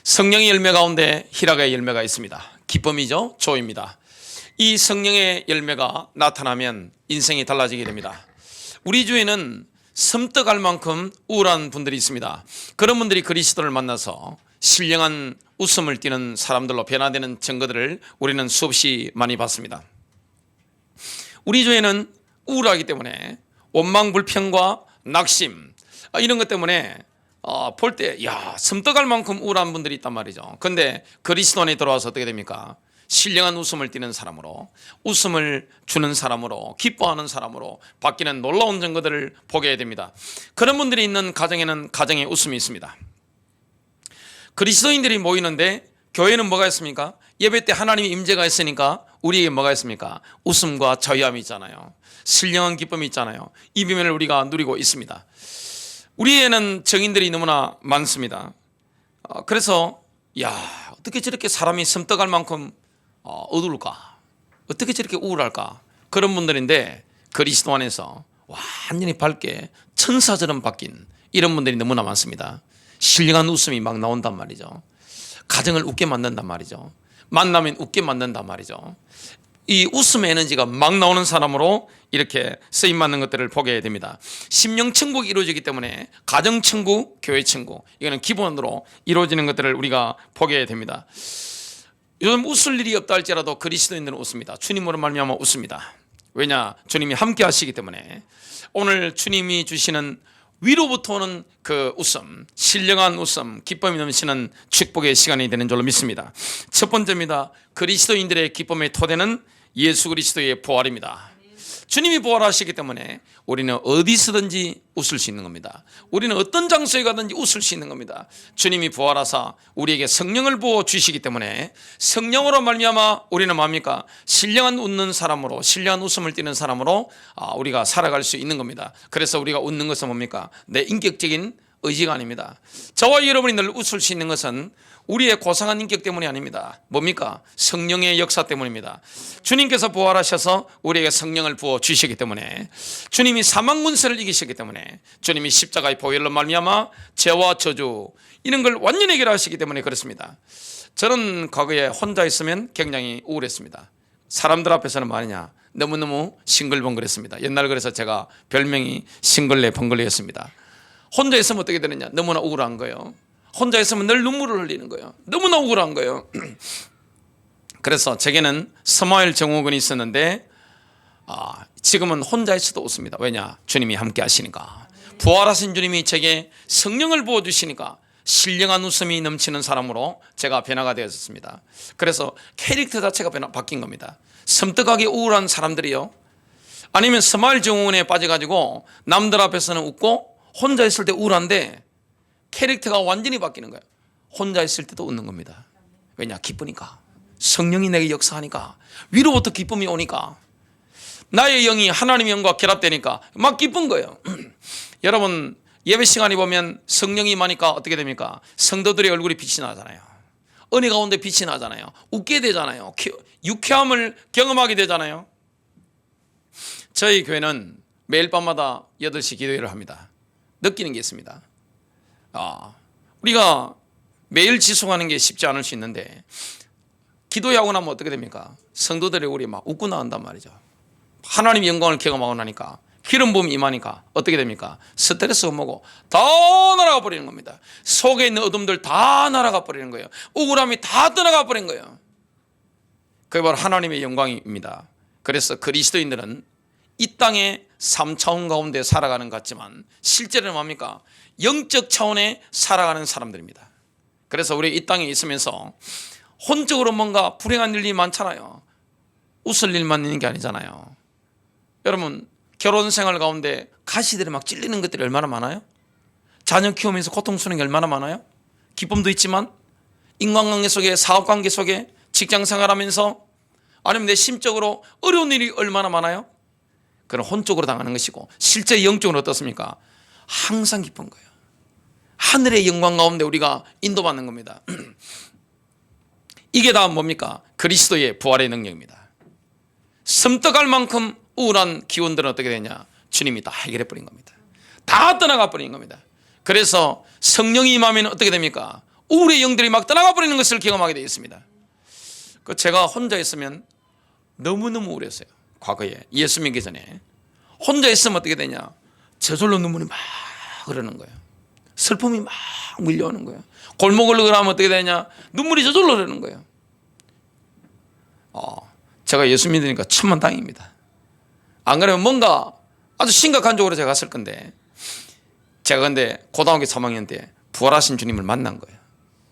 성령의 열매 가운데 희락의 열매가 있습니다. 기쁨이죠. 조입니다. 이 성령의 열매가 나타나면 인생이 달라지게 됩니다. 우리 주에는 섬뜩할 만큼 우울한 분들이 있습니다. 그런 분들이 그리스도를 만나서 신령한 웃음을 띠는 사람들로 변화되는 증거들을 우리는 수없이 많이 봤습니다. 우리 주에는 우울하기 때문에 원망, 불평과 낙심 이런 것 때문에 볼 때 섬뜩할 만큼 우울한 분들이 있단 말이죠. 그런데 그리스도 안에 들어와서 어떻게 됩니까? 신령한 웃음을 띠는 사람으로, 웃음을 주는 사람으로, 기뻐하는 사람으로 바뀌는 놀라운 증거들을 보게 됩니다. 그런 분들이 있는 가정에는 가정의 웃음이 있습니다. 그리스도인들이 모이는데 교회는 뭐가 있습니까? 예배 때 하나님의 임재가 있으니까 우리에게 뭐가 있습니까? 웃음과 자유함이 있잖아요. 신령한 기쁨이 있잖아요. 이 비밀을 우리가 누리고 있습니다. 우리에는 정인들이 너무나 많습니다. 그래서 어떻게 저렇게 사람이 섬뜩할 만큼 어두울까? 어떻게 저렇게 우울할까? 그런 분들인데 그리스도 안에서 완전히 밝게 천사처럼 바뀐 이런 분들이 너무나 많습니다. 신령한 웃음이 막 나온단 말이죠. 가정을 웃게 만든단 말이죠. 만나면 웃게 만든단 말이죠. 이 웃음의 에너지가 막 나오는 사람으로 이렇게 쓰임받는 것들을 보게 됩니다. 심령천국이 이루어지기 때문에 가정천국, 교회천국 이거는 기본으로 이루어지는 것들을 우리가 보게 됩니다. 요즘 웃을 일이 없다 할지라도 그리스도인들은 웃습니다. 주님으로 말미암아 웃습니다. 왜냐? 주님이 함께 하시기 때문에. 오늘 주님이 주시는 위로부터 오는 그 웃음, 신령한 웃음, 기쁨이 넘치는 축복의 시간이 되는 줄로 믿습니다. 첫 번째입니다. 그리스도인들의 기쁨의 토대는 예수 그리스도의 부활입니다. 주님이 부활하시기 때문에 우리는 어디서든지 웃을 수 있는 겁니다. 우리는 어떤 장소에 가든지 웃을 수 있는 겁니다. 주님이 부활하사 우리에게 성령을 부어 주시기 때문에 성령으로 말미암아 우리는 뭡니까? 신령한 웃는 사람으로, 신령한 웃음을 띠는 사람으로 우리가 살아갈 수 있는 겁니다. 그래서 우리가 웃는 것은 뭡니까? 내 인격적인 의지가 아닙니다. 저와 여러분이 늘 웃을 수 있는 것은 우리의 고상한 인격 때문이 아닙니다. 뭡니까? 성령의 역사 때문입니다. 주님께서 부활하셔서 우리에게 성령을 부어 주시기 때문에, 주님이 사망 문세를 이기시기 때문에, 주님이 십자가의 보혈로 말미암아 죄와 저주 이런 걸 완전히 해결하시기 때문에 그렇습니다. 저는 과거에 혼자 있으면 굉장히 우울했습니다. 사람들 앞에서는 말이냐 너무너무 싱글벙글했습니다. 옛날 그래서 제가 별명이 싱글레 벙글레였습니다. 혼자 있으면 어떻게 되느냐? 너무나 우울한 거예요. 혼자 있으면 늘 눈물을 흘리는 거예요. 너무나 우울한 거예요. 그래서 제게는 스마일 증후군이 있었는데 지금은 혼자 있어도 웃습니다. 왜냐? 주님이 함께 하시니까. 부활하신 주님이 제게 성령을 부어주시니까 신령한 웃음이 넘치는 사람으로 제가 변화가 되었습니다. 그래서 캐릭터 자체가 바뀐 겁니다. 섬뜩하게 우울한 사람들이요, 아니면 스마일 증후군에 빠져가지고 남들 앞에서는 웃고 혼자 있을 때 우울한데 캐릭터가 완전히 바뀌는 거예요. 혼자 있을 때도 웃는 겁니다. 왜냐? 기쁘니까. 성령이 내게 역사하니까. 위로부터 기쁨이 오니까. 나의 영이 하나님의 영과 결합되니까 막 기쁜 거예요. 여러분 예배 시간에 보면 성령이 임하니까 어떻게 됩니까? 성도들의 얼굴이 빛이 나잖아요. 은혜 가운데 빛이 나잖아요. 웃게 되잖아요. 유쾌함을 경험하게 되잖아요. 저희 교회는 매일 밤마다 8시 기도회를 합니다. 느끼는 게 있습니다. 우리가 매일 지속하는 게 쉽지 않을 수 있는데 기도하고 나면 어떻게 됩니까? 성도들의 얼굴이 막 웃고 나온단 말이죠. 하나님의 영광을 경험하고 나니까, 기름 부음이 임하니까 어떻게 됩니까? 스트레스가 뭐고 다 날아가 버리는 겁니다. 속에 있는 어둠들 다 날아가 버리는 거예요. 우울함이 다 떠나가 버린 거예요. 그게 바로 하나님의 영광입니다. 그래서 그리스도인들은 이 땅의 3차원 가운데 살아가는 것 같지만 실제로는 뭡니까? 영적 차원에 살아가는 사람들입니다. 그래서 우리 이 땅에 있으면서 혼적으로 뭔가 불행한 일이 많잖아요. 웃을 일만 있는 게 아니잖아요. 여러분 결혼 생활 가운데 가시들이 막 찔리는 것들이 얼마나 많아요? 자녀 키우면서 고통스러운 게 얼마나 많아요? 기쁨도 있지만 인간관계 속에, 사업관계 속에, 직장 생활하면서 아니면 내 심적으로 어려운 일이 얼마나 많아요? 그건 혼적으로 당하는 것이고 실제 영적으로 어떻습니까? 항상 기쁜 거예요. 하늘의 영광 가운데 우리가 인도받는 겁니다. 이게 다 뭡니까? 그리스도의 부활의 능력입니다. 섬뜩할 만큼 우울한 기운들은 어떻게 되냐? 주님이 다 해결해 버린 겁니다. 다 떠나가 버린 겁니다. 그래서 성령이 임하면 어떻게 됩니까? 우울의 영들이 막 떠나가 버리는 것을 경험하게 되어 있습니다. 제가 혼자 있으면 너무너무 우울했어요. 과거에 예수 믿기 전에 혼자 있으면 어떻게 되냐, 저절로 눈물이 막 흐르는 거예요. 슬픔이 막 밀려오는 거예요. 골목을 걸으면 어떻게 되냐, 눈물이 저절로 흐르는 거예요. 제가 예수 믿으니까 천만다행입니다. 안 그러면 뭔가 아주 심각한 쪽으로 제가 갔을 건데, 제가 근데 고등학교 3학년 때 부활하신 주님을 만난 거예요.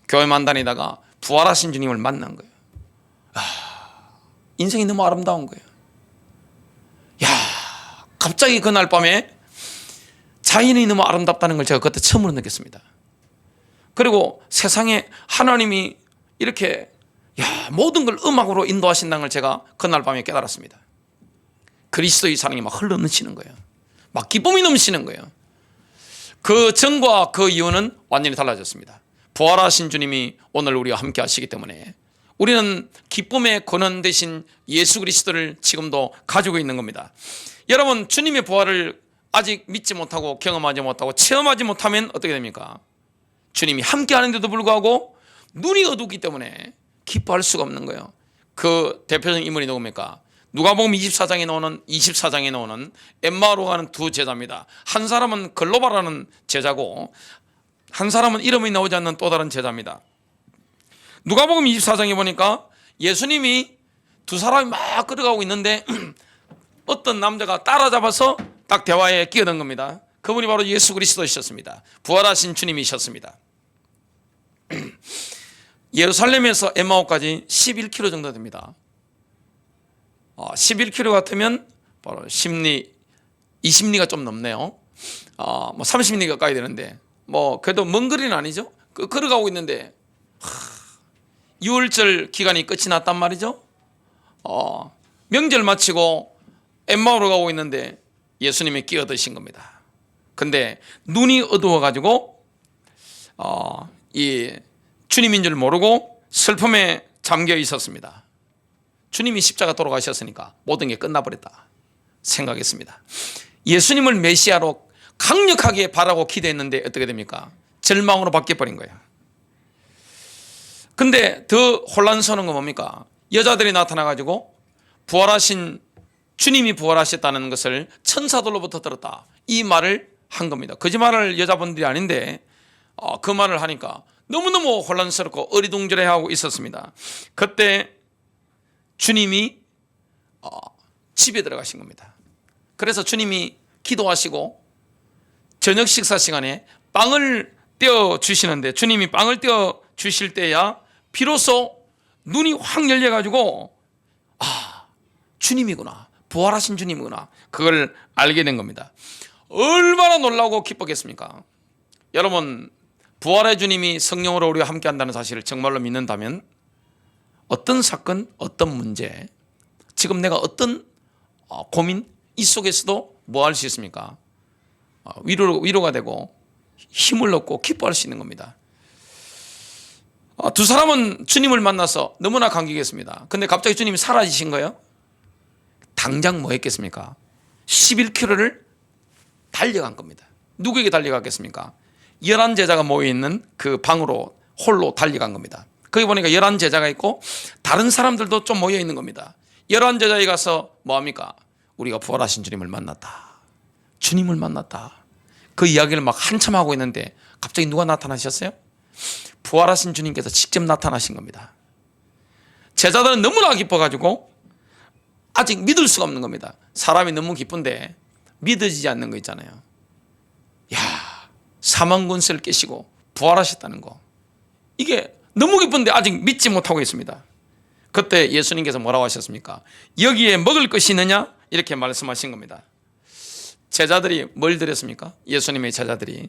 교회만 다니다가 부활하신 주님을 만난 거예요. 인생이 너무 아름다운 거예요. 갑자기 그날 밤에 자연이 너무 아름답다는 걸 제가 그때 처음으로 느꼈습니다. 그리고 세상에 하나님이 이렇게 모든 걸 음악으로 인도하신다는 걸 제가 그날 밤에 깨달았습니다. 그리스도의 사랑이 막 흘러넘치는 거예요. 막 기쁨이 넘치는 거예요. 그 전과 그 이후는 완전히 달라졌습니다. 부활하신 주님이 오늘 우리와 함께 하시기 때문에 우리는 기쁨의 근원 되신 예수 그리스도를 지금도 가지고 있는 겁니다. 여러분, 주님의 부활을 아직 믿지 못하고 경험하지 못하고 체험하지 못하면 어떻게 됩니까? 주님이 함께 하는데도 불구하고 눈이 어둡기 때문에 기뻐할 수가 없는 거예요. 그 대표적인 인물이 누굽니까? 누가복음 24장에 나오는 엠마오로 가는 두 제자입니다. 한 사람은 글로바라는 제자고 한 사람은 이름이 나오지 않는 또 다른 제자입니다. 누가복음 24장에 보니까 예수님이 두 사람이 막 걸어가고 있는데 어떤 남자가 따라잡아서 딱 대화에 끼어든 겁니다. 그분이 바로 예수 그리스도이셨습니다. 부활하신 주님이셨습니다. 예루살렘에서 엠마오까지 11km 정도 됩니다. 11km 같으면 바로 10리, 20리가 좀 넘네요. 30리 가까이 되는데 그래도 먼 거리는 아니죠. 걸어가고 있는데 유월절 기간이 끝이 났단 말이죠. 명절 마치고 엠마오로 가고 있는데 예수님이 끼어드신 겁니다. 근데 눈이 어두워가지고 이 주님인 줄 모르고 슬픔에 잠겨 있었습니다. 주님이 십자가 돌아가셨으니까 모든 게 끝나버렸다 생각했습니다. 예수님을 메시아로 강력하게 바라고 기대했는데 어떻게 됩니까? 절망으로 바뀌어버린 거예요. 근데 더 혼란스러운 건 뭡니까? 여자들이 나타나가지고 부활하신 주님이 부활하셨다는 것을 천사들로부터 들었다, 이 말을 한 겁니다. 거짓말을 여자분들이 아닌데 그 말을 하니까 너무너무 혼란스럽고 어리둥절해하고 있었습니다. 그때 주님이 집에 들어가신 겁니다. 그래서 주님이 기도하시고 저녁 식사 시간에 빵을 떼어 주시는데, 주님이 빵을 떼어 주실 때야 비로소 눈이 확 열려가지고 주님이구나, 부활하신 주님이구나, 그걸 알게 된 겁니다. 얼마나 놀라고 기뻤겠습니까? 여러분, 부활의 주님이 성령으로 우리와 함께 한다는 사실을 정말로 믿는다면 어떤 사건, 어떤 문제, 지금 내가 어떤 고민, 이 속에서도 뭐 할 수 있습니까? 위로가 되고 힘을 얻고 기뻐할 수 있는 겁니다. 두 사람은 주님을 만나서 너무나 감격했습니다. 근데 갑자기 주님이 사라지신 거예요. 당장 뭐 했겠습니까? 11km를 달려간 겁니다. 누구에게 달려갔겠습니까? 11제자가 모여있는 그 방으로 홀로 달려간 겁니다. 거기 보니까 11제자가 있고 다른 사람들도 좀 모여있는 겁니다. 11제자에 가서 뭐합니까? 우리가 부활하신 주님을 만났다, 주님을 만났다, 그 이야기를 막 한참 하고 있는데 갑자기 누가 나타나셨어요? 부활하신 주님께서 직접 나타나신 겁니다. 제자들은 너무나 기뻐가지고 아직 믿을 수가 없는 겁니다. 사람이 너무 기쁜데 믿어지지 않는 거 있잖아요. 사망 권세를 깨시고 부활하셨다는 거, 이게 너무 기쁜데 아직 믿지 못하고 있습니다. 그때 예수님께서 뭐라고 하셨습니까? 여기에 먹을 것이 있느냐? 이렇게 말씀하신 겁니다. 제자들이 뭘 드렸습니까? 예수님의 제자들이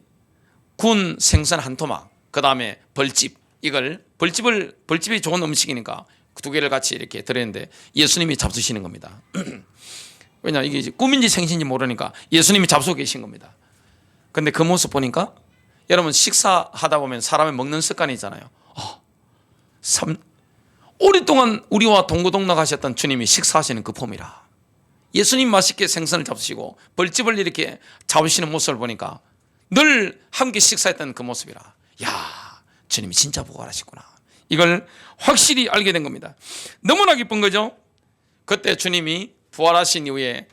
군 생선 한 토막, 그 다음에 벌집, 벌집이 좋은 음식이니까 두 개를 같이 이렇게 드렸는데 예수님이 잡수시는 겁니다. 왜냐, 이게 꿈인지 생신인지 모르니까 예수님이 잡수고 계신 겁니다. 근데 그 모습 보니까, 여러분 식사하다 보면 사람이 먹는 습관이 있잖아요. 오랫동안 우리와 동고동락 하셨던 주님이 식사하시는 그 폼이라, 예수님 맛있게 생선을 잡수시고 벌집을 이렇게 잡으시는 모습을 보니까 늘 함께 식사했던 그 모습이라, 주님이 진짜 부활하셨구나. 이걸 확실히 알게 된 겁니다. 너무나 기쁜 거죠. 그때 주님이 부활하신 이후에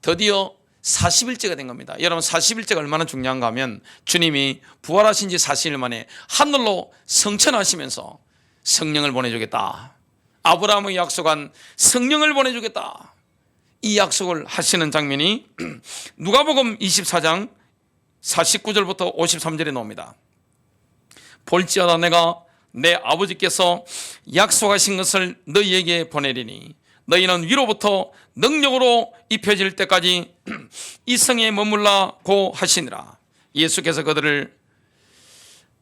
드디어 40일째가 된 겁니다. 여러분 40일째가 얼마나 중요한가 하면 주님이 부활하신 지 40일 만에 하늘로 승천하시면서 성령을 보내주겠다. 아브라함이 약속한 성령을 보내주겠다. 이 약속을 하시는 장면이 누가복음 24장 49절부터 53절에 나옵니다. 볼지어다 내가 내 아버지께서 약속하신 것을 너희에게 보내리니 너희는 위로부터 능력으로 입혀질 때까지 이 성에 머물라고 하시니라. 예수께서 그들을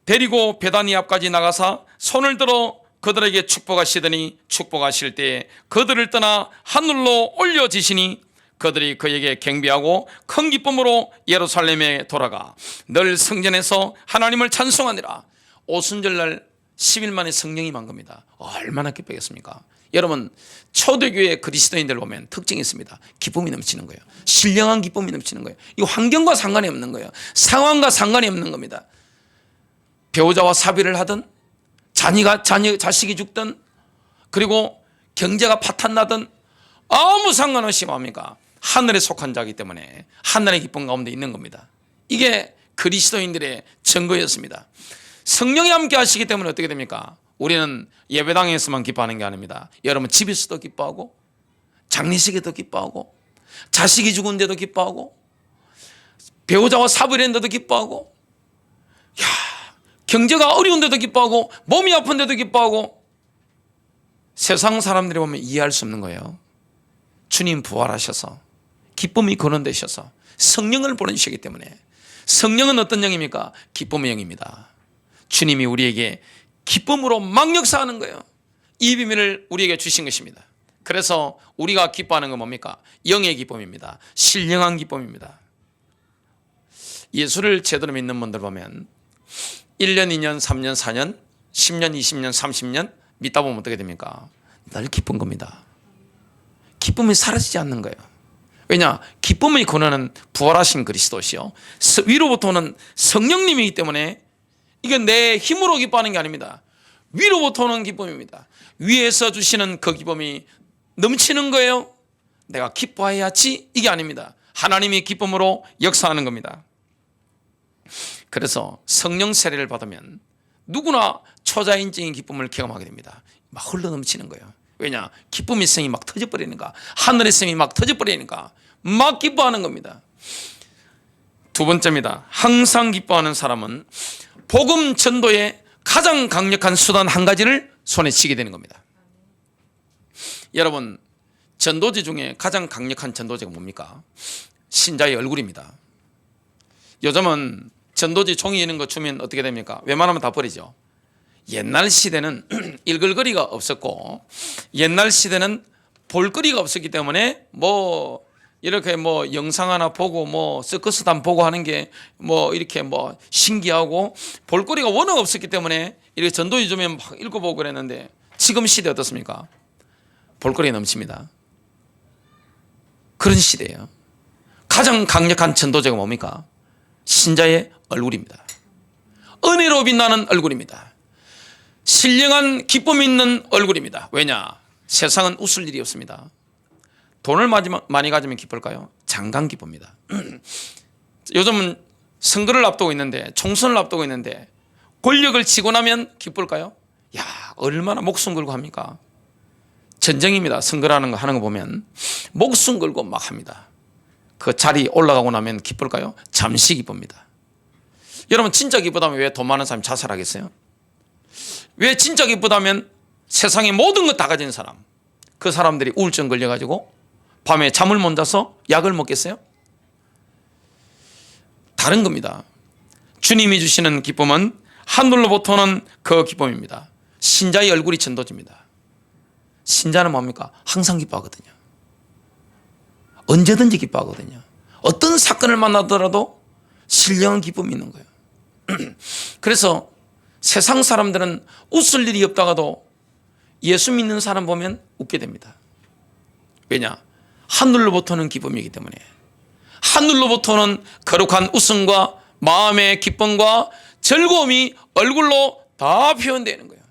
데리고 베다니 앞까지 나가사 손을 들어 그들에게 축복하시더니 축복하실 때에 그들을 떠나 하늘로 올려지시니 그들이 그에게 경배하고 큰 기쁨으로 예루살렘에 돌아가 늘 성전에서 하나님을 찬송하니라. 오순절날 10일 만에 성령이 만 겁니다. 얼마나 기쁘겠습니까? 여러분 초대교회 그리스도인들 보면 특징이 있습니다. 기쁨이 넘치는 거예요. 신령한 기쁨이 넘치는 거예요. 이 환경과 상관이 없는 거예요. 상황과 상관이 없는 겁니다. 배우자와 사비를 하든 자식이 죽든 그리고 경제가 파탄나든 아무 상관없이 뭡니까? 하늘에 속한 자이기 때문에 하늘의 기쁨 가운데 있는 겁니다. 이게 그리스도인들의 증거였습니다. 성령이 함께 하시기 때문에 어떻게 됩니까? 우리는 예배당에서만 기뻐하는 게 아닙니다. 여러분 집에서도 기뻐하고 장례식에도 기뻐하고 자식이 죽은 데도 기뻐하고 배우자와 사비를 했는데도 기뻐하고 경제가 어려운 데도 기뻐하고 몸이 아픈 데도 기뻐하고 세상 사람들이 보면 이해할 수 없는 거예요. 주님 부활하셔서 기쁨이 거론되셔서 성령을 보내주시기 때문에 성령은 어떤 영입니까? 기쁨의 영입니다. 주님이 우리에게 기쁨으로 막 역사하는 거예요. 이 비밀을 우리에게 주신 것입니다. 그래서 우리가 기뻐하는 건 뭡니까? 영의 기쁨입니다. 신령한 기쁨입니다. 예수를 제대로 믿는 분들 보면 1년, 2년, 3년, 4년, 10년, 20년, 30년 믿다 보면 어떻게 됩니까? 늘 기쁜 겁니다. 기쁨이 사라지지 않는 거예요. 왜냐? 기쁨의 근원은 부활하신 그리스도시요 위로부터 오는 성령님이기 때문에 이게 내 힘으로 기뻐하는 게 아닙니다. 위로부터 오는 기쁨입니다. 위에서 주시는 그 기쁨이 넘치는 거예요. 내가 기뻐해야지 이게 아닙니다. 하나님이 기쁨으로 역사하는 겁니다. 그래서 성령 세례를 받으면 누구나 초자연적인 기쁨을 경험하게 됩니다. 막 흘러넘치는 거예요. 왜냐? 기쁨의 성이 막 터져버리니까, 하늘의 성이 막 터져버리니까 막 기뻐하는 겁니다. 두 번째입니다. 항상 기뻐하는 사람은 복음 전도의 가장 강력한 수단 한 가지를 손에 쥐게 되는 겁니다. 여러분 전도제 중에 가장 강력한 전도제가 뭡니까? 신자의 얼굴입니다. 요즘은 전도지 종이 있는 거 주면 어떻게 됩니까? 웬만하면 다 버리죠. 옛날 시대는 일글거리가 없었고 옛날 시대는 볼거리가 없었기 때문에 이렇게 영상 하나 보고 서커스단 보고 하는 게 이렇게 신기하고 볼거리가 워낙 없었기 때문에 이렇게 전도지 주면 막 읽어보고 그랬는데 지금 시대 어떻습니까? 볼거리 넘칩니다. 그런 시대예요. 가장 강력한 전도제가 뭡니까? 신자의 얼굴입니다. 은혜로 빛나는 얼굴입니다. 신령한 기쁨 있는 얼굴입니다. 왜냐? 세상은 웃을 일이 없습니다. 돈을 많이 가지면 기쁠까요? 장관 기쁩니다. 요즘은 선거를 앞두고 있는데 총선을 앞두고 있는데 권력을 쥐고 나면 기쁠까요? 야, 얼마나 목숨 걸고 합니까? 전쟁입니다. 선거라는 거 하는 거 보면 목숨 걸고 막 합니다. 그 자리 올라가고 나면 기쁠까요? 잠시 기쁩니다. 여러분 진짜 기쁘다면 왜 돈 많은 사람이 자살하겠어요? 왜 진짜 기쁘다면 세상의 모든 것 다 가진 사람, 그 사람들이 우울증 걸려가지고 밤에 잠을 못 자서 약을 먹겠어요? 다른 겁니다. 주님이 주시는 기쁨은 하늘로부터 오는 그 기쁨입니다. 신자의 얼굴이 전도지입니다. 신자는 뭡니까? 항상 기뻐하거든요. 언제든지 기뻐하거든요. 어떤 사건을 만나더라도 신령한 기쁨이 있는 거예요. 그래서 세상 사람들은 웃을 일이 없다가도 예수 믿는 사람 보면 웃게 됩니다. 왜냐? 하늘로부터 오는 기쁨이기 때문에. 하늘로부터 오는 거룩한 웃음과 마음의 기쁨과 즐거움이 얼굴로 다 표현되는 거예요.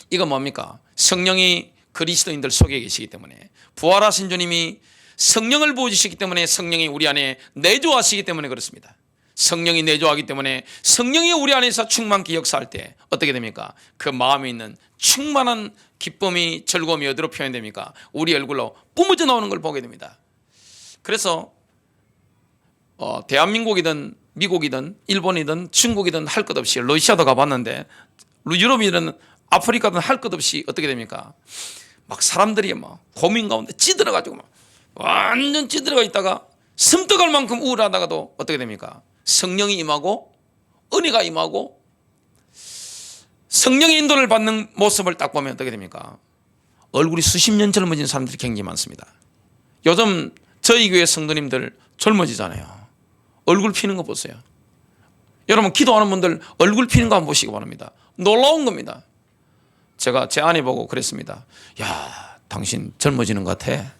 이건 뭡니까? 성령이 그리스도인들 속에 계시기 때문에, 부활하신 주님이 성령을 부어주시기 때문에, 성령이 우리 안에 내주하시기 때문에 그렇습니다. 성령이 내주하기 때문에, 성령이 우리 안에서 충만히 역사할 때 어떻게 됩니까? 그 마음에 있는 충만한 기쁨이, 즐거움이 어디로 표현됩니까? 우리 얼굴로 뿜어져 나오는 걸 보게 됩니다. 그래서 대한민국이든 미국이든 일본이든 중국이든 할 것 없이, 러시아도 가봤는데 유럽이든 아프리카든 할 것 없이 어떻게 됩니까? 막 사람들이 막 고민 가운데 찌들어가지고 막 완전 찌들어가 있다가 숨떡할 만큼 우울하다가도 어떻게 됩니까? 성령이 임하고 은혜가 임하고 성령의 인도를 받는 모습을 딱 보면 어떻게 됩니까? 얼굴이 수십 년 젊어진 사람들이 굉장히 많습니다. 요즘 저희 교회 성도님들 젊어지잖아요. 얼굴 피는 거 보세요. 여러분 기도하는 분들 얼굴 피는 거 한번 보시기 바랍니다. 놀라운 겁니다. 제가 제 아내 보고 그랬습니다. 야, 당신 젊어지는 것 같아.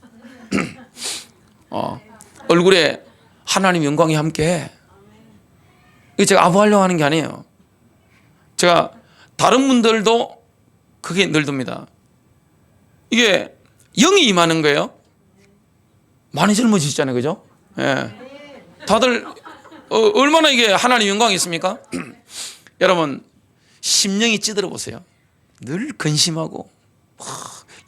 얼굴에 하나님 영광이 함께해. 이거 제가 아부하려고 하는 게 아니에요. 제가 다른 분들도 그게 늘듭니다. 이게 영이 임하는 거예요. 많이 젊어지셨잖아요, 그죠? 예. 다들 얼마나 이게 하나님 영광이 있습니까? 여러분 심령이 찌들어 보세요. 늘 근심하고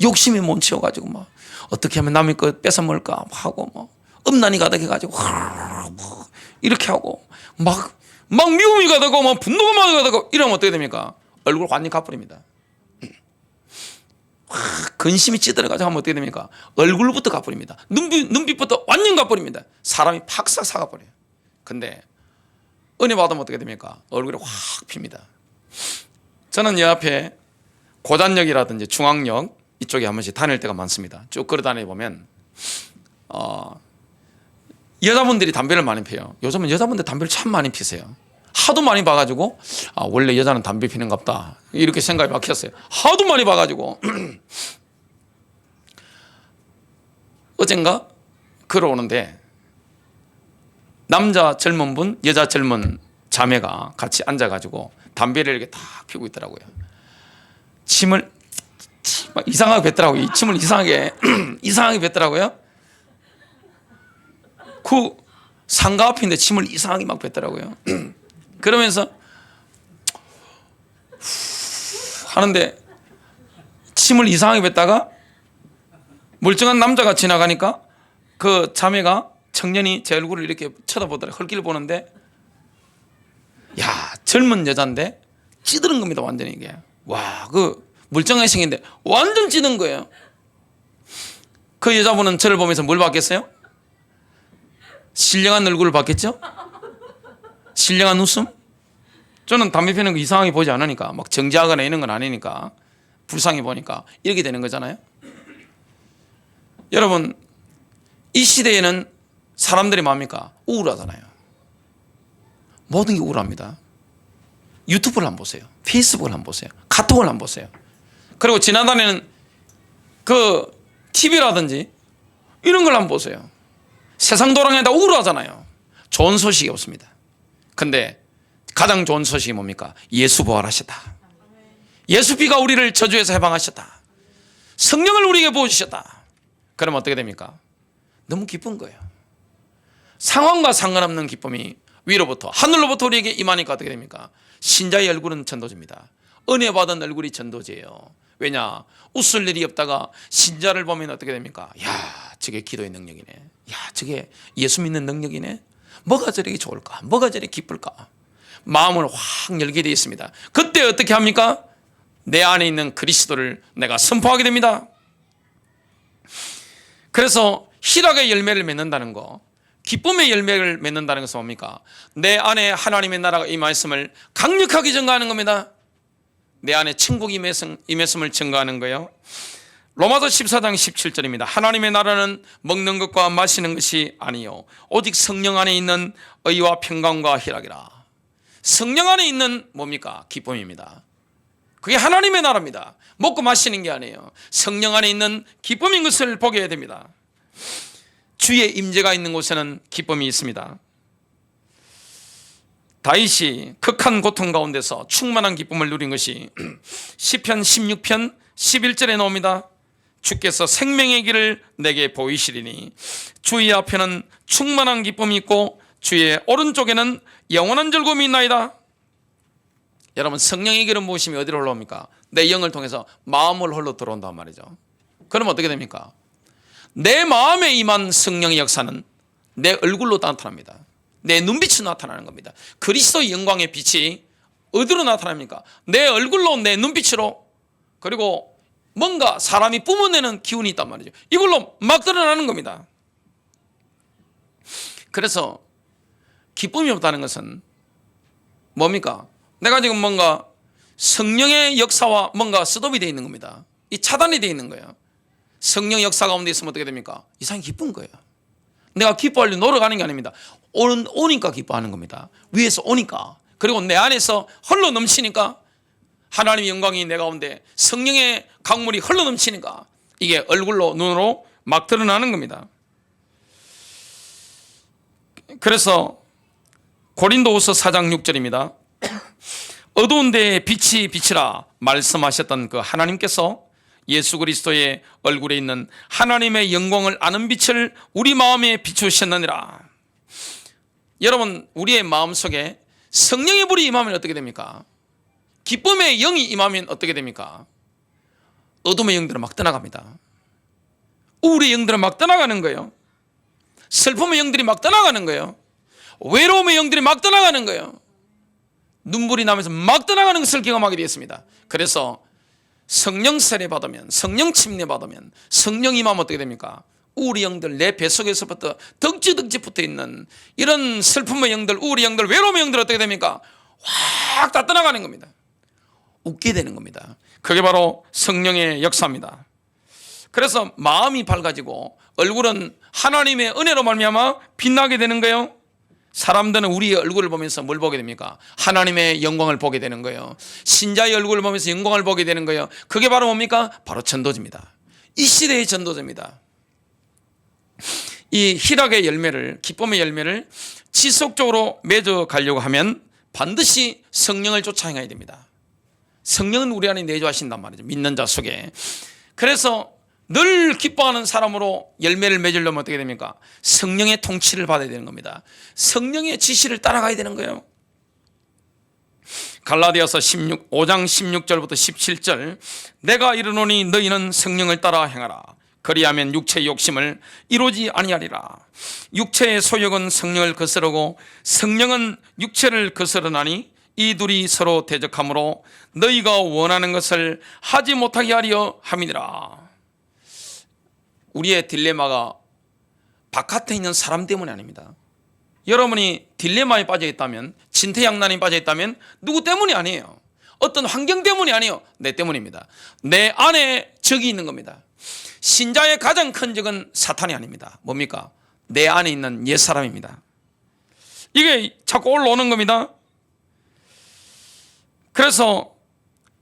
욕심이 몸치워가지고 막 어떻게 하면 남의 것 뺏어 먹을까 하고 막 음란이 가득해가지고 이렇게 하고 막 미움이 가득하고 막 분노가 가득하고 이러면 어떻게 됩니까? 얼굴 완전히 가버립니다. 근심이 찌들어가지고 하면 어떻게 됩니까? 얼굴부터 가버립니다. 눈빛부터 완전 가버립니다. 사람이 팍싹 사가버려요. 근데 은혜 받으면 어떻게 됩니까? 얼굴이 확 핍니다. 저는 이 앞에 고단역이라든지 중앙역 이쪽에 한 번씩 다닐 때가 많습니다. 쭉 걸어 다니보면 여자분들이 담배를 많이 피워요. 요즘은 여자분들 담배를 참 많이 피세요. 하도 많이 봐가지고 원래 여자는 담배 피는갑다 이렇게 생각이 바뀌었어요. 하도 많이 봐가지고 어젠가 걸어오는데 남자 젊은 분, 여자 젊은 자매가 같이 앉아가지고 담배를 이렇게 다 피우고 있더라고요. 침을 막 이상하게 뱉더라고요. 이 침을 이상하게 뱉더라고요. 그 상가 앞인데 침을 이상하게 막 뱉더라고요. 그러면서 하는데 침을 이상하게 뱉다가 멀쩡한 남자가 지나가니까 그 자매가 청년이 제 얼굴을 이렇게 쳐다보더라. 헐길 보는데 야, 젊은 여잔데 찌드는 겁니다. 완전히 이게. 와, 그 멀쩡하게 생긴데 완전 찌든 거예요. 그 여자분은 저를 보면서 뭘 봤겠어요? 신령한 얼굴을 봤겠죠? 신령한 웃음? 저는 담배 피우는 거 이상하게 보지 않으니까, 막 정지하거나 이런 건 아니니까, 불쌍히 보니까 이렇게 되는 거잖아요. 여러분 이 시대에는 사람들이 뭡니까? 우울하잖아요. 모든 게 우울합니다. 유튜브를 한번 보세요. 페이스북을 한번 보세요. 카톡을 한번 보세요. 그리고 지나다니는 그 TV라든지 이런 걸 한번 보세요. 세상 도랑에다 우울하잖아요. 좋은 소식이 없습니다. 근데 가장 좋은 소식이 뭡니까? 예수 부활하셨다. 예수 피가 우리를 저주에서 해방하셨다. 성령을 우리에게 부어주셨다. 그럼 어떻게 됩니까? 너무 기쁜 거예요. 상황과 상관없는 기쁨이 위로부터 하늘로부터 우리에게 임하니까 어떻게 됩니까? 신자의 얼굴은 전도지입니다. 은혜 받은 얼굴이 전도지예요. 왜냐? 웃을 일이 없다가 신자를 보면 어떻게 됩니까? 야, 저게 기도의 능력이네. 야, 저게 예수 믿는 능력이네. 뭐가 저렇게 좋을까? 뭐가 저렇게 기쁠까? 마음을 확 열게 되어 있습니다. 그때 어떻게 합니까? 내 안에 있는 그리스도를 내가 선포하게 됩니다. 그래서 희락의 열매를 맺는다는 거, 기쁨의 열매를 맺는다는 것은 뭡니까? 내 안에 하나님의 나라가 이 말씀을 강력하게 증거하는 겁니다. 내 안에 천국이 임했음을 증거하는 거예요. 로마서 14장 17절입니다. 하나님의 나라는 먹는 것과 마시는 것이 아니요 오직 성령 안에 있는 의와 평강과 희락이라. 성령 안에 있는 뭡니까? 기쁨입니다. 그게 하나님의 나라입니다. 먹고 마시는 게 아니에요. 성령 안에 있는 기쁨인 것을 보게 해야 됩니다. 주의 임재가 있는 곳에는 기쁨이 있습니다. 다윗이 극한 고통 가운데서 충만한 기쁨을 누린 것이 시편 16편 11절에 나옵니다. 주께서 생명의 길을 내게 보이시리니 주의 앞에는 충만한 기쁨이 있고 주의 오른쪽에는 영원한 즐거움이 있나이다. 여러분, 성령의 길은 무엇이며 어디로 올라옵니까? 내 영을 통해서 마음을 홀로 들어온단 말이죠. 그럼 어떻게 됩니까? 내 마음에 임한 성령의 역사는 내 얼굴로 나타납니다. 내 눈빛으로 나타나는 겁니다. 그리스도의 영광의 빛이 어디로 나타납니까? 내 얼굴로, 내 눈빛으로, 그리고 뭔가 사람이 뿜어내는 기운이 있단 말이죠. 이걸로 막 드러나는 겁니다. 그래서 기쁨이 없다는 것은 뭡니까? 내가 지금 뭔가 성령의 역사와 뭔가 스톱이 되어 있는 겁니다. 이 차단이 되어 있는 거예요. 성령 역사 가운데 있으면 어떻게 됩니까? 이상히 기쁜 거예요. 내가 기뻐하려고 노력하는 게 아닙니다. 오니까 기뻐하는 겁니다. 위에서 오니까. 그리고 내 안에서 흘러 넘치니까, 하나님의 영광이 내 가운데, 성령의 강물이 흘러 넘치니까 이게 얼굴로, 눈으로 막 드러나는 겁니다. 그래서 고린도후서 4장 6절입니다. 어두운 데에 빛이 비치라 말씀하셨던 그 하나님께서 예수 그리스도의 얼굴에 있는 하나님의 영광을 아는 빛을 우리 마음에 비추셨느니라. 여러분, 우리의 마음속에 성령의 불이 임하면 어떻게 됩니까? 기쁨의 영이 임하면 어떻게 됩니까? 어둠의 영들은 막 떠나갑니다. 우울의 영들은 막 떠나가는 거예요. 슬픔의 영들이 막 떠나가는 거예요. 외로움의 영들이 막 떠나가는 거예요. 눈물이 나면서 막 떠나가는 것을 경험하게 되었습니다. 그래서 성령 세례 받으면, 성령 침례 받으면, 성령 임하면 어떻게 됩니까? 우울의 영들, 내 뱃속에서부터 덕지덕지 붙어있는 이런 슬픔의 영들, 우울의 영들, 외로움의 영들 어떻게 됩니까? 확 다 떠나가는 겁니다. 웃게 되는 겁니다. 그게 바로 성령의 역사입니다. 그래서 마음이 밝아지고 얼굴은 하나님의 은혜로 말미암아 빛나게 되는 거예요. 사람들은 우리의 얼굴을 보면서 뭘 보게 됩니까? 하나님의 영광을 보게 되는 거예요. 신자의 얼굴을 보면서 영광을 보게 되는 거예요. 그게 바로 뭡니까? 바로 전도지입니다. 이 시대의 전도지입니다. 이 희락의 열매를, 기쁨의 열매를 지속적으로 맺어 가려고 하면 반드시 성령을 쫓아 행해야 됩니다. 성령은 우리 안에 내주하신단 말이죠. 믿는 자 속에. 그래서 늘 기뻐하는 사람으로 열매를 맺으려면 어떻게 됩니까? 성령의 통치를 받아야 되는 겁니다. 성령의 지시를 따라가야 되는 거예요. 갈라디아서 5장 16절부터 17절, 내가 이르노니 너희는 성령을 따라 행하라. 그리하면 육체의 욕심을 이루지 아니하리라. 육체의 소욕은 성령을 거스르고 성령은 육체를 거스르나니 이 둘이 서로 대적하므로 너희가 원하는 것을 하지 못하게 하려 함이니라. 우리의 딜레마가 바깥에 있는 사람 때문이 아닙니다. 여러분이 딜레마에 빠져 있다면, 진퇴양난에 빠져 있다면 누구 때문이 아니에요. 어떤 환경 때문이 아니에요. 내 때문입니다. 내 안에 적이 있는 겁니다. 신자의 가장 큰 적은 사탄이 아닙니다. 뭡니까? 내 안에 있는 옛사람입니다. 이게 자꾸 올라오는 겁니다. 그래서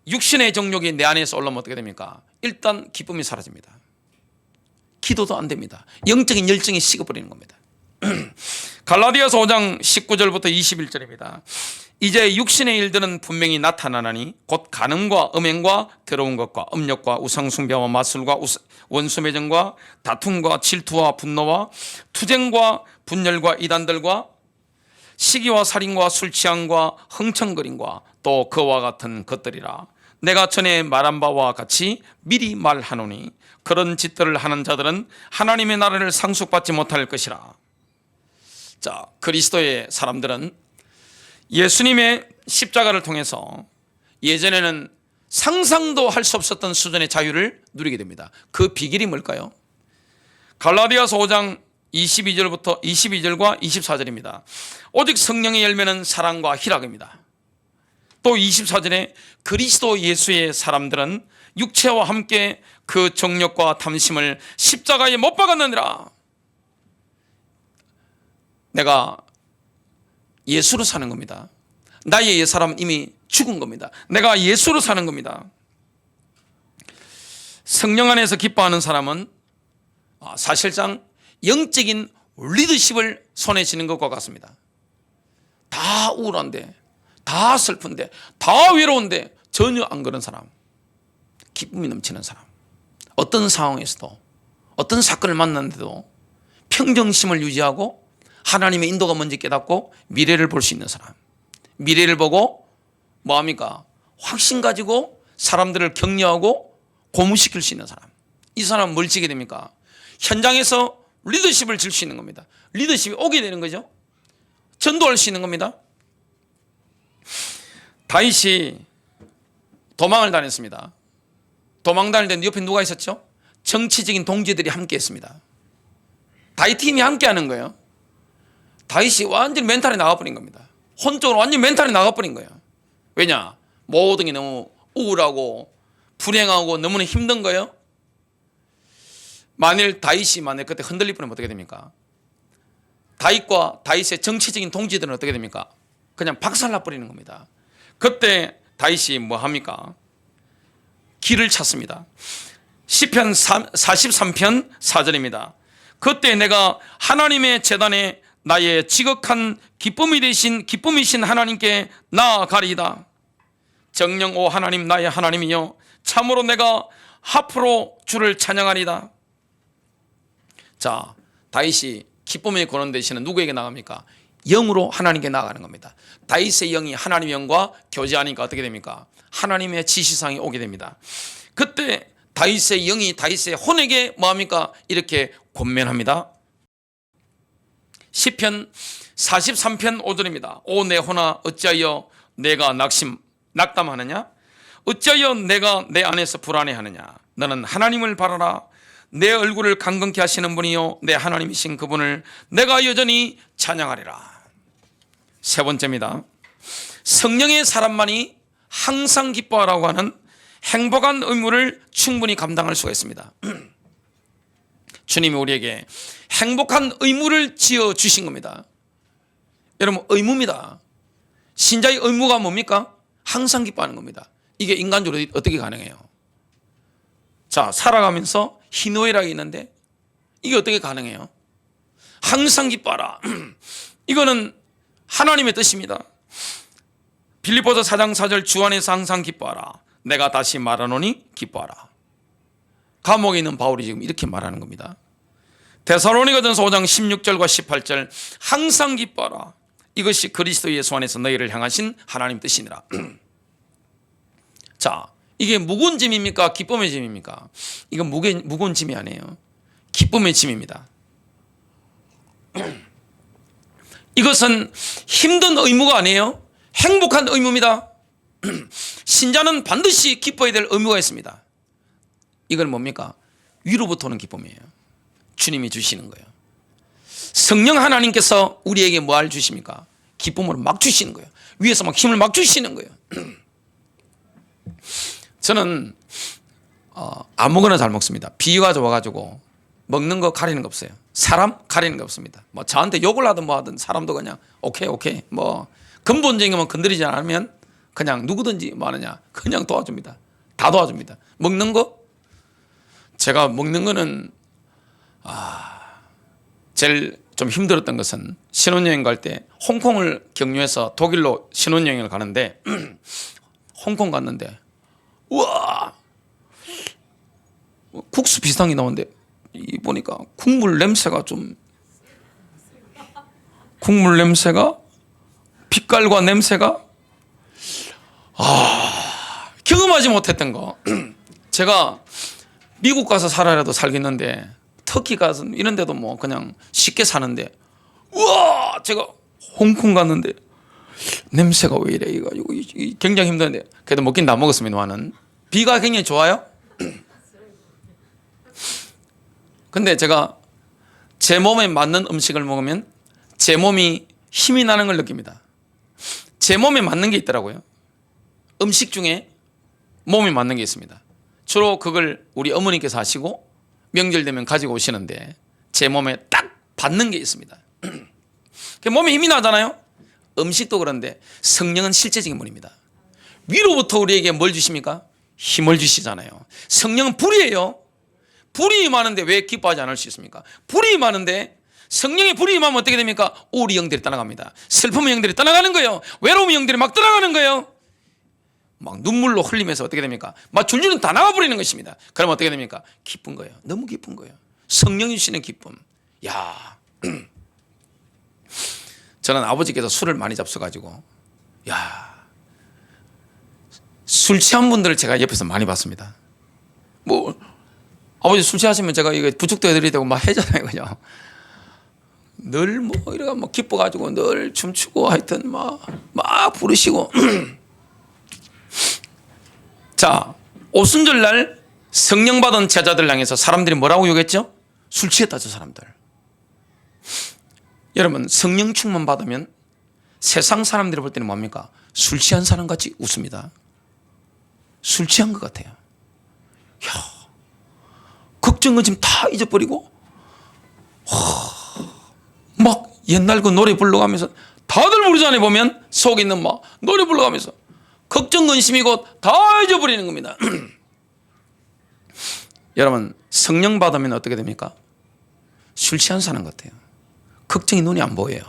육신의 정욕이 내 안에서 올라오면 어떻게 됩니까? 일단 기쁨이 사라집니다. 기도도 안 됩니다. 영적인 열정이 식어버리는 겁니다. 갈라디아서 5장 19절부터 21절입니다. 이제 육신의 일들은 분명히 나타나나니 곧 간음과 음행과 더러운 것과 음욕과 우상숭배와 마술과 원수매정과 다툼과 질투와 분노와 투쟁과 분열과 이단들과 시기와 살인과 술취함과 흥청거림과 또 그와 같은 것들이라. 내가 전에 말한 바와 같이 미리 말하노니 그런 짓들을 하는 자들은 하나님의 나라를 상속받지 못할 것이라. 자, 그리스도의 사람들은 예수님의 십자가를 통해서 예전에는 상상도 할 수 없었던 수준의 자유를 누리게 됩니다. 그 비결이 뭘까요? 갈라디아서 5장 22절과 24절입니다. 오직 성령의 열매는 사랑과 희락입니다. 또 24절에 그리스도 예수의 사람들은 육체와 함께 그 정욕과 탐심을 십자가에 못 박았느니라. 내가 예수로 사는 겁니다. 나의 옛사람은 이미 죽은 겁니다. 내가 예수로 사는 겁니다. 성령 안에서 기뻐하는 사람은 사실상 영적인 리더십을 손에 쥐는 것과 같습니다. 다 우울한데, 다 슬픈데, 다 외로운데 전혀 안 그런 사람, 기쁨이 넘치는 사람, 어떤 상황에서도 어떤 사건을 만났는데도 평정심을 유지하고 하나님의 인도가 뭔지 깨닫고 미래를 볼 수 있는 사람, 미래를 보고 뭐합니까? 확신 가지고 사람들을 격려하고 고무시킬 수 있는 사람, 이 사람은 뭘 지게 됩니까? 현장에서 리더십을 질 수 있는 겁니다. 리더십이 오게 되는 거죠. 전도할 수 있는 겁니다. 다윗이 도망을 다녔습니다. 도망 다닐 때 옆에 누가 있었죠? 정치적인 동지들이 함께 했습니다. 다윗 팀이 함께 하는 거예요. 다윗이 완전히 멘탈이 나가버린 겁니다. 혼적으로 완전히 멘탈이 나가버린 거예요. 왜냐? 모든 게 너무 우울하고 불행하고 너무나 힘든 거예요. 만일 다윗이 그때 흔들릴 뻔하면 어떻게 됩니까? 다윗과 다윗의 정치적인 동지들은 어떻게 됩니까? 그냥 박살나버리는 겁니다. 그때 다윗이 뭐 합니까? 길을 찾습니다. 시편 43편 4절입니다. 그때 내가 하나님의 제단에 나의 지극한 기쁨이신 하나님께 나아가리이다. 정령 오 하나님 나의 하나님이여 참으로 내가 앞으로 주를 찬양하리이다. 자, 다윗이 기쁨의 권원 대신에 누구에게 나갑니까? 영으로 하나님께 나아가는 겁니다. 다윗의 영이 하나님의 영과 교제하니까 어떻게 됩니까? 하나님의 지시상이 오게 됩니다. 그때 다윗의 영이 다윗의 혼에게 뭐합니까? 이렇게 권면합니다. 시편 43편 5절입니다. 오 내 혼아 어찌하여 내가 낙담하느냐? 어찌하여 내가 내 안에서 불안해하느냐? 너는 하나님을 바라라. 내 얼굴을 강건케 하시는 분이요 내 하나님이신 그분을 내가 여전히 찬양하리라. 세 번째입니다. 성령의 사람만이 항상 기뻐하라고 하는 행복한 의무를 충분히 감당할 수가 있습니다. 주님이 우리에게 행복한 의무를 지어 주신 겁니다. 여러분, 의무입니다. 신자의 의무가 뭡니까? 항상 기뻐하는 겁니다. 이게 인간적으로 어떻게 가능해요? 자, 살아가면서 희노애락이 있는데 이게 어떻게 가능해요? 항상 기뻐하라. 이거는 하나님의 뜻입니다. 빌립보서 4장 4절 주 안에서 항상 기뻐하라. 내가 다시 말하노니 기뻐하라. 감옥에 있는 바울이 지금 이렇게 말하는 겁니다. 데살로니가전서 5장 16절과 18절 항상 기뻐하라. 이것이 그리스도 예수 안에서 너희를 향하신 하나님 뜻이니라. 자, 이게 무거운 짐입니까? 기쁨의 짐입니까? 이건 무거운 짐이 아니에요. 기쁨의 짐입니다. 이것은 힘든 의무가 아니에요. 행복한 의무입니다. 신자는 반드시 기뻐야 될 의무가 있습니다. 이건 뭡니까? 위로부터 오는 기쁨이에요. 주님이 주시는 거예요. 성령 하나님께서 우리에게 뭘 주십니까? 기쁨을 막 주시는 거예요. 위에서 막 힘을 막 주시는 거예요. 저는 아무거나 잘 먹습니다. 비유가 좋아가지고 먹는 거 가리는 거 없어요. 사람 가리는 거 없습니다. 뭐 저한테 욕을 하든 뭐 하든 사람도 그냥 오케이 뭐 근본적인 것만 건드리지 않으면 그냥 누구든지 뭐 하느냐 그냥 도와줍니다. 다 도와줍니다. 먹는 거 제가 먹는 거는 제일 좀 힘들었던 것은 신혼여행 갈 때 홍콩을 경유해서 독일로 신혼여행을 가는데 홍콩 갔는데 우와 국수 비슷한 게 나오는데 이 보니까 국물 냄새가 빛깔과 냄새가 경험하지 못했던 거. 제가 미국 가서 살아라도 살겠는데 터키 가서 이런 데도 뭐 그냥 쉽게 사는데 우와 제가 홍콩 갔는데 냄새가 왜 이래 이거 굉장히 힘든데 그래도 먹긴 다 먹었습니다만은 비가 굉장히 좋아요. 근데 제가 제 몸에 맞는 음식을 먹으면 제 몸이 힘이 나는 걸 느낍니다. 제 몸에 맞는 게 있더라고요. 음식 중에 몸에 맞는 게 있습니다. 주로 그걸 우리 어머니께서 하시고 명절 되면 가지고 오시는데 제 몸에 딱 받는 게 있습니다. 몸에 힘이 나잖아요. 음식도 그런데 성령은 실제적인 분입니다. 위로부터 우리에게 뭘 주십니까? 힘을 주시잖아요. 성령은 불이에요. 불이 많은데 왜 기뻐하지 않을 수 있습니까? 불이 많은데 성령의 불이 임하면 어떻게 됩니까? 우울의 영들이 떠나갑니다. 슬픔의 영들이 떠나가는 거예요. 외로움의 영들이 막 떠나가는 거예요. 막 눈물로 흘리면서 어떻게 됩니까? 막 줄줄은 다 나가버리는 것입니다. 그러면 어떻게 됩니까? 기쁜 거예요. 너무 기쁜 거예요. 성령이 주시는 기쁨. 야, 저는 아버지께서 술을 많이 잡숴가지고, 술 취한 분들을 제가 옆에서 많이 봤습니다. 뭐 아버지 술 취하시면 제가 이거 부축도 해드리야 되고 막 해잖아요, 그죠? 늘 뭐 이래가 뭐 기뻐가지고 늘 춤추고 하여튼 막 부르시고. 자, 오순절날 성령 받은 제자들 향해서 사람들이 뭐라고 욕했죠? 술 취했다, 저 사람들. 여러분, 성령 충만 받으면 세상 사람들이 볼 때는 뭡니까? 술 취한 사람 같이 웃습니다. 술 취한 것 같아요. 걱정은 지금 다 잊어버리고 막 옛날 그 노래 불러가면서 다들 부르잖아요. 보면 속에 있는 막 노래 불러가면서 걱정 근심이고 다 잊어버리는 겁니다. 여러분, 성령 받으면 어떻게 됩니까? 술 취한 사람 같아요. 걱정이 눈이 안 보여요.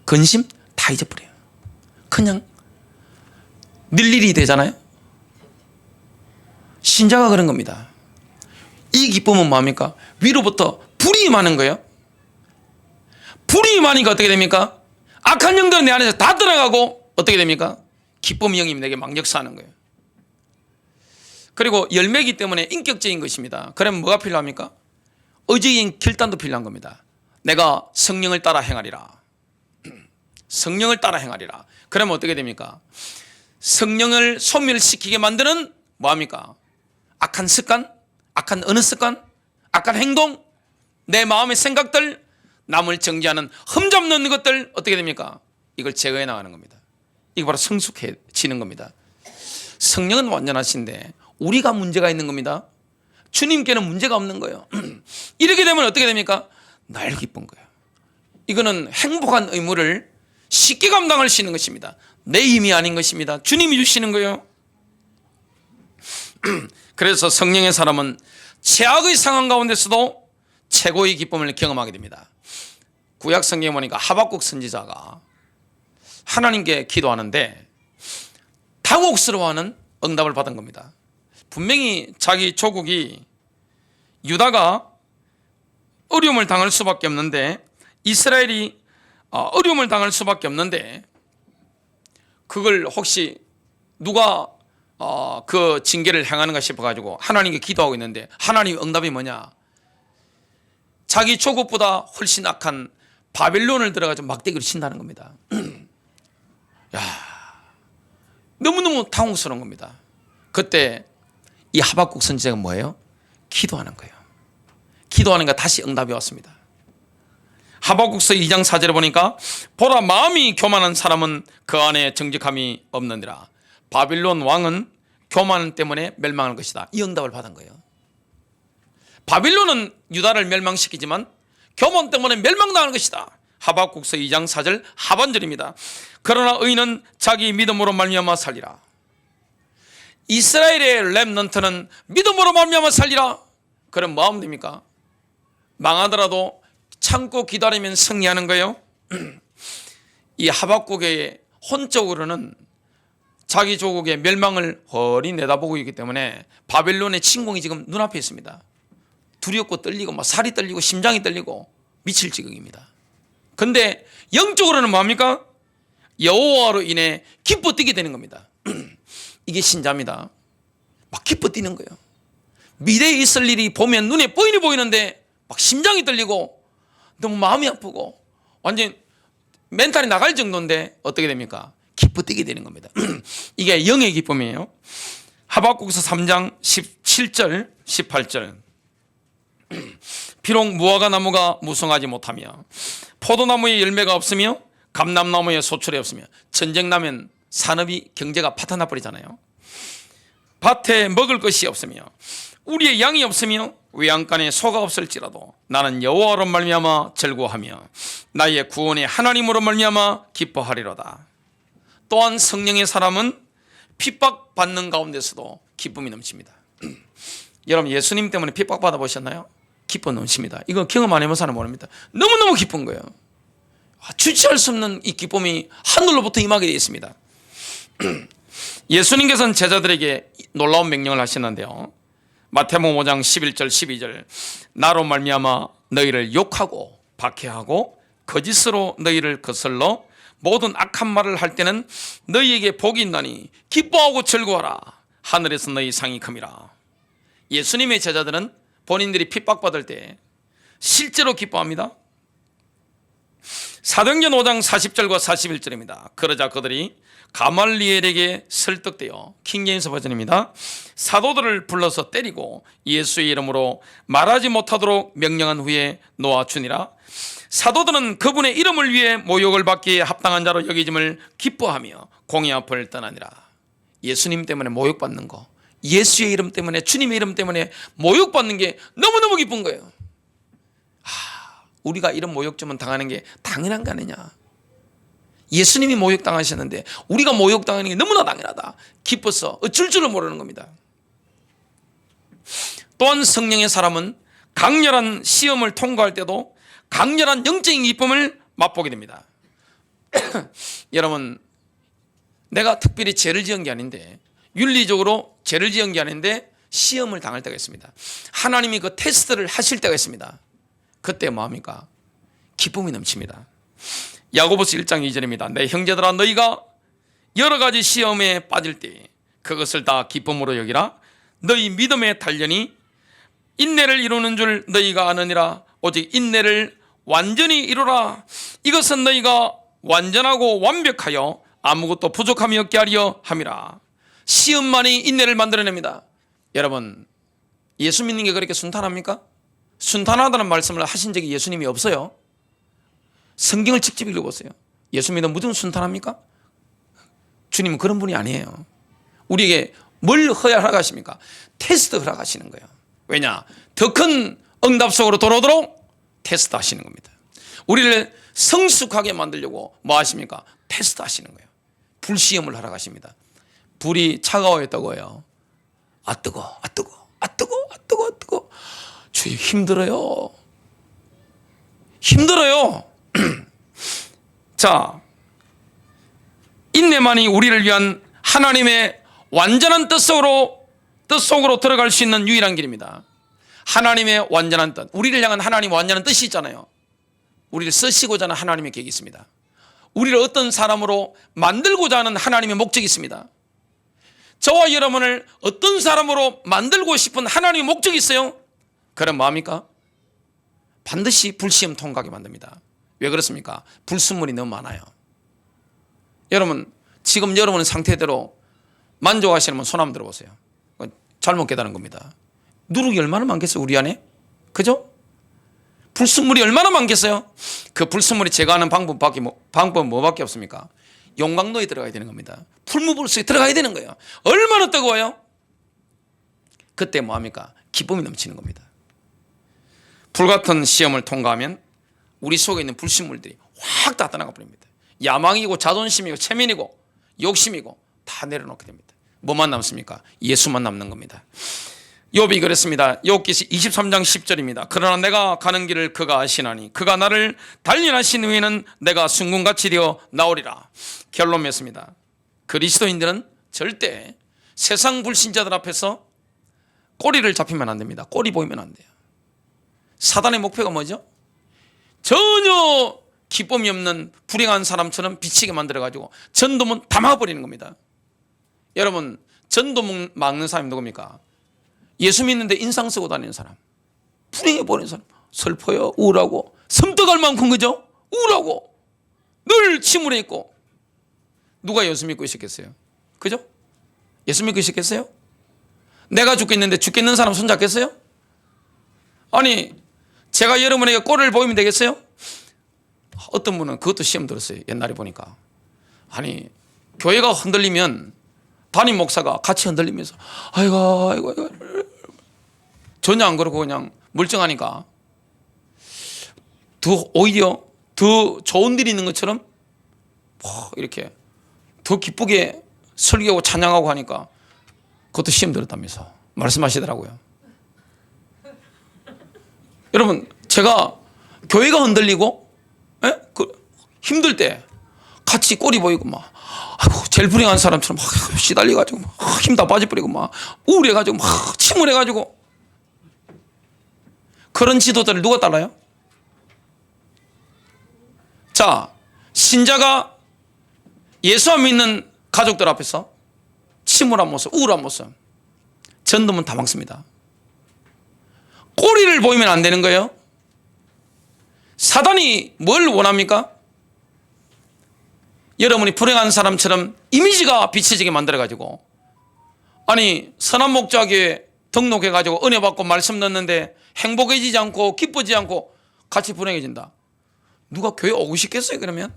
근심 다 잊어버려요. 그냥 늘 일이 되잖아요. 신자가 그런 겁니다. 이 기쁨은 뭡니까? 위로부터 불이 임하는 거예요. 불이 임하니까 어떻게 됩니까? 악한 영들은 내 안에서 다 떠나가고 어떻게 됩니까? 기쁨의 영이 내게 막 역사하는 거예요. 그리고 열매이기 때문에 인격적인 것입니다. 그러면 뭐가 필요합니까? 의적인 결단도 필요한 겁니다. 내가 성령을 따라 행하리라. 성령을 따라 행하리라. 그러면 어떻게 됩니까? 성령을 소멸시키게 만드는 뭐합니까? 악한 습관, 악한 어느 습관, 악한 행동, 내 마음의 생각들, 남을 정죄하는 흠잡 넣는 것들 어떻게 됩니까? 이걸 제거해 나가는 겁니다. 이거 바로 성숙해지는 겁니다. 성령은 완전하신데 우리가 문제가 있는 겁니다. 주님께는 문제가 없는 거예요. 이렇게 되면 어떻게 됩니까? 날 기쁜 거예요. 이거는 행복한 의무를 쉽게 감당할 수 있는 것입니다. 내 힘이 아닌 것입니다. 주님이 주시는 거예요. 그래서 성령의 사람은 최악의 상황 가운데서도 최고의 기쁨을 경험하게 됩니다. 구약 성경에 보니까 하박국 선지자가 하나님께 기도하는데 당혹스러워하는 응답을 받은 겁니다. 분명히 자기 조국이 유다가 어려움을 당할 수밖에 없는데, 이스라엘이 어려움을 당할 수밖에 없는데, 그걸 혹시 누가 그 징계를 행하는가 싶어가지고 하나님께 기도하고 있는데, 하나님의 응답이 뭐냐? 자기 조국보다 훨씬 악한 바벨론을 들어가지고 막대기를 친다는 겁니다. 너무너무 당혹스러운 겁니다. 그때 이 하박국 선지자가 뭐예요? 기도하는 거예요. 기도하니까 다시 응답이 왔습니다. 하박국서 2장 4절에 보니까 보라, 마음이 교만한 사람은 그 안에 정직함이 없느니라. 바빌론 왕은 교만 때문에 멸망할 것이다. 이 응답을 받은 거예요. 바빌론은 유다를 멸망시키지만 교만 때문에 멸망당할 것이다. 하박국서 2장 4절 하반절입니다. 그러나 의인은 자기 믿음으로 말미암아 살리라. 이스라엘의 렘넌트는 믿음으로 말미암아 살리라. 그럼 뭐 하면 됩니까? 망하더라도 참고 기다리면 승리하는 거예요. 이 하박국의 혼적으로는 자기 조국의 멸망을 훤히 내다보고 있기 때문에 바벨론의 침공이 지금 눈앞에 있습니다. 두렵고 떨리고 막 살이 떨리고 심장이 떨리고 미칠 지경입니다. 근데 영적으로는 뭡니까? 여호와로 인해 기뻐 뛰게 되는 겁니다. 이게 신자입니다. 막 기뻐 뛰는 거예요. 미래에 있을 일이 보면 눈에 뻔히 보이는데 막 심장이 떨리고 너무 마음이 아프고 완전 멘탈이 나갈 정도인데 어떻게 됩니까? 기뻐 뛰게 되는 겁니다. 이게 영의 기쁨이에요. 하박국서 3장 17절 18절 비록 무화과 나무가 무성하지 못하며 포도나무에 열매가 없으며 감람나무에 소출이 없으며, 전쟁 나면 산업이 경제가 파탄나 버리잖아요. 밭에 먹을 것이 없으며 우리의 양이 없으며 외양간에 소가 없을지라도 나는 여호와로 말미암아 즐거워하며 나의 구원의 하나님으로 말미암아 기뻐하리로다. 또한 성령의 사람은 핍박받는 가운데서도 기쁨이 넘칩니다. 여러분, 예수님 때문에 핍박받아 보셨나요? 기뻐 넘칩니다. 이거 경험 안 해본 사람 모릅니다. 너무너무 기쁜 거예요. 주체할 수 없는 이 기쁨이 하늘로부터 임하게 되어 있습니다. 예수님께서는 제자들에게 놀라운 명령을 하셨는데요. 마태복음 5장 11절 12절 나로 말미암아 너희를 욕하고 박해하고 거짓으로 너희를 거슬러 모든 악한 말을 할 때는 너희에게 복이 있나니 기뻐하고 즐거워라. 하늘에서 너희 상이 큼이라. 예수님의 제자들은 본인들이 핍박받을 때 실제로 기뻐합니다. 사도행전 5장 40절과 41절입니다. 그러자 그들이 가말리엘에게 설득되어 킹제임스 버전입니다. 사도들을 불러서 때리고 예수의 이름으로 말하지 못하도록 명령한 후에 놓아주니라. 사도들은 그분의 이름을 위해 모욕을 받기에 합당한 자로 여기짐을 기뻐하며 공의 앞을 떠나니라. 예수님 때문에 모욕받는 거, 예수의 이름 때문에, 주님의 이름 때문에 모욕받는 게 너무너무 기쁜 거예요. 우리가 이런 모욕 좀 당하는 게 당연한 거 아니냐. 예수님이 모욕당하셨는데 우리가 모욕당하는 게 너무나 당연하다. 기뻐서 어쩔 줄을 모르는 겁니다. 또한 성령의 사람은 강렬한 시험을 통과할 때도 강렬한 영적인 기쁨을 맛보게 됩니다. 여러분, 내가 특별히 죄를 지은 게 아닌데, 윤리적으로 죄를 지은 게 아닌데 시험을 당할 때가 있습니다. 하나님이 그 테스트를 하실 때가 있습니다. 그때 뭐합니까? 기쁨이 넘칩니다. 야고보서 1장 2절입니다. 내 형제들아, 너희가 여러 가지 시험에 빠질 때 그것을 다 기쁨으로 여기라. 너희 믿음의 단련이 인내를 이루는 줄 너희가 아느니라. 오직 인내를 완전히 이루라. 이것은 너희가 완전하고 완벽하여 아무것도 부족함이 없게 하려 함이라. 시험만이 인내를 만들어냅니다. 여러분, 예수 믿는 게 그렇게 순탄합니까? 순탄하다는 말씀을 하신 적이 예수님이 없어요. 성경을 직접 읽어보세요. 예수 믿으면 무조건 순탄합니까? 주님은 그런 분이 아니에요. 우리에게 뭘 허락하십니까? 테스트 허락하시는 거예요. 왜냐? 더 큰 응답 속으로 돌아오도록 테스트 하시는 겁니다. 우리를 성숙하게 만들려고 뭐 하십니까? 테스트 하시는 거예요. 불시험을 허락하십니다. 불이 차가워했다고 해요. 아 뜨거, 아 뜨거, 아 뜨거, 아 뜨거, 아 뜨거. 주님 힘들어요. 힘들어요. 자, 인내만이 우리를 위한 하나님의 완전한 뜻 속으로 들어갈 수 있는 유일한 길입니다. 하나님의 완전한 뜻, 우리를 향한 하나님의 완전한 뜻이 있잖아요. 우리를 쓰시고자 하는 하나님의 계획이 있습니다. 우리를 어떤 사람으로 만들고자 하는 하나님의 목적이 있습니다. 저와 여러분을 어떤 사람으로 만들고 싶은 하나님의 목적이 있어요. 그럼 뭐합니까? 반드시 불시험 통과하게 만듭니다. 왜 그렇습니까? 불순물이 너무 많아요. 여러분, 지금 여러분의 상태대로 만족하시는 분 손 한번 들어보세요. 잘못 깨달은 겁니다. 누룩이 얼마나 많겠어요, 우리 안에? 그죠? 불순물이 얼마나 많겠어요? 그 불순물이 제거하는 방법은 뭐밖에 없습니까? 용광로에 들어가야 되는 겁니다. 풀무불 속에 들어가야 되는 거예요. 얼마나 뜨거워요? 그때 뭐합니까? 기쁨이 넘치는 겁니다. 불같은 시험을 통과하면 우리 속에 있는 불순물들이 확 다 떠나가 버립니다. 야망이고 자존심이고 체면이고 욕심이고 다 내려놓게 됩니다. 뭐만 남습니까? 예수만 남는 겁니다. 욥이 그랬습니다. 욥기 23장 10절입니다. 그러나 내가 가는 길을 그가 아시나니 그가 나를 단련하신 후에는 내가 순금같이 되어 나오리라. 결론 맺습니다. 그리스도인들은 절대 세상 불신자들 앞에서 꼬리를 잡히면 안 됩니다. 꼬리 보이면 안 돼요. 사단의 목표가 뭐죠? 전혀 기쁨이 없는 불행한 사람처럼 비치게 만들어가지고 전도문 다 막아버리는 겁니다. 여러분, 전도문 막는 사람이 누굽니까? 예수 믿는데 인상 쓰고 다니는 사람, 불행해 보이는 사람, 슬퍼요, 우울하고, 섬뜩할 만큼 그죠? 우울하고 늘 침울해 있고. 누가 예수 믿고 있었겠어요? 그죠? 예수 믿고 있었겠어요? 내가 죽겠는데 죽겠는 사람 손잡겠어요? 아니, 제가 여러분에게 꼴을 보이면 되겠어요? 어떤 분은 그것도 시험 들었어요. 옛날에 보니까. 아니, 교회가 흔들리면 담임 목사가 같이 흔들리면서 아이고 전혀 안 그러고 그냥 멀쩡하니까 오히려 더 좋은 일이 있는 것처럼 이렇게 더 기쁘게 설교하고 찬양하고 하니까 그것도 시험 들었다면서 말씀하시더라고요. 여러분, 제가 교회가 흔들리고 힘들 때 같이 꼬리 보이고 막 아이고, 제일 불행한 사람처럼 막 시달려가지고 힘 다 빠져버리고 막 우울해가지고 막 침울해가지고 그런 지도자를 누가 따라요? 자, 신자가 예수 안 믿는 가족들 앞에서 침울한 모습, 우울한 모습, 전도면 다 막습니다. 꼬리를 보이면 안 되는 거예요. 사단이 뭘 원합니까? 여러분이 불행한 사람처럼 이미지가 비춰지게 만들어가지고, 아니 선한 목자교회 등록해가지고 은혜 받고 말씀 듣는데 행복해지지 않고 기쁘지 않고 같이 불행해진다. 누가 교회 오고 싶겠어요? 그러면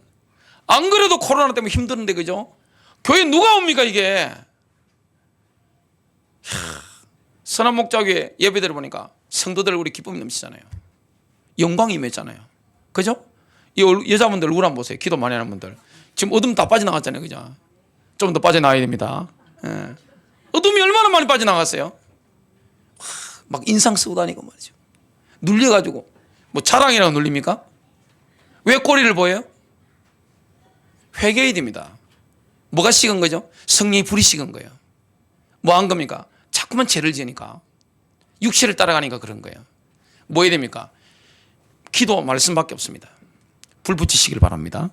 안 그래도 코로나 때문에 힘드는데, 그죠? 교회 누가 옵니까 이게? 선한 목자교회 예배 들어보니까 성도들 우리 기쁨이 넘치잖아요. 영광이 임했잖아요. 그죠? 이 여자분들 얼굴 한번 보세요. 기도 많이 하는 분들 지금 어둠 다 빠져나갔잖아요. 그죠? 좀 더 빠져나가야 됩니다. 예. 어둠이 얼마나 많이 빠져나갔어요. 막 인상 쓰고 다니고 말이죠. 눌려가지고 뭐 자랑이라고 눌립니까? 왜 꼬리를 보여요? 회개해야 됩니다. 뭐가 식은 거죠? 성령의 불이 식은 거예요. 뭐 한 겁니까? 자꾸만 죄를 지으니까, 육체를 따라가니까 그런 거예요. 뭐 해야 됩니까? 기도 말씀밖에 없습니다. 불 붙이시길 바랍니다.